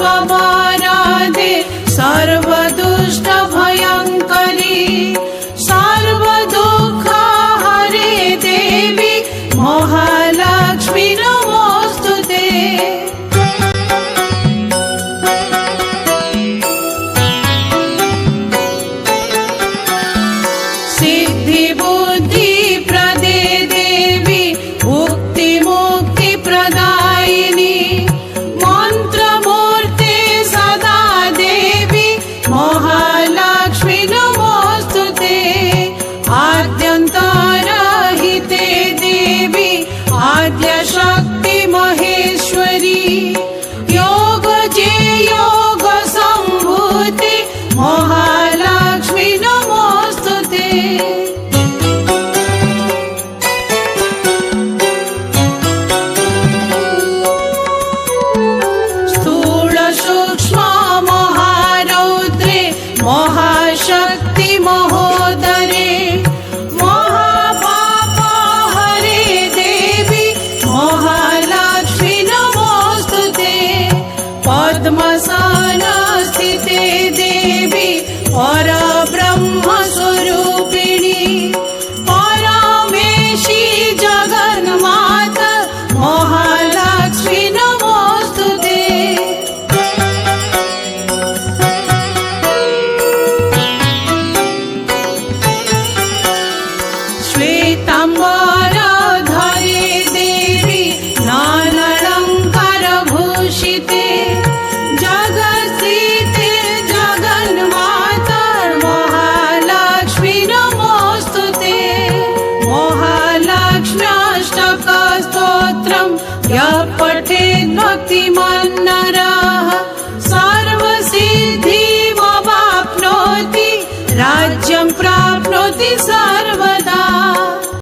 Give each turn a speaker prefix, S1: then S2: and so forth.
S1: सर्ववरदे सर्वदुष्टभयङ्करी सर्वदुःखहरे देवी महालक्ष्मी नमोऽस्तुते। सिद्धिबुद्धिप्रदे देवी मुक्तिमुक्तिप्रदायिनी मन्त्रमूर्ते सदा देवी महालक्ष्मी नमोऽस्तुते। आद्यन्तरहिते देवी आद्यशक्ति महेश्वरी योगजे योगसम्भूते महालक्ष्मी नमोऽस्तुते। स्थूल सूक्ष्म महारौद्रे महाशक्ति महोदरे महापापहरे देवी महालक्ष्मी नमोऽस्तुते। पद्मसनस्थिते देवी परब्रह्मस्वरूपिणी परमेशी जगन्माता महालक्ष्मी नमोऽस्तुते। श्वेताम्बर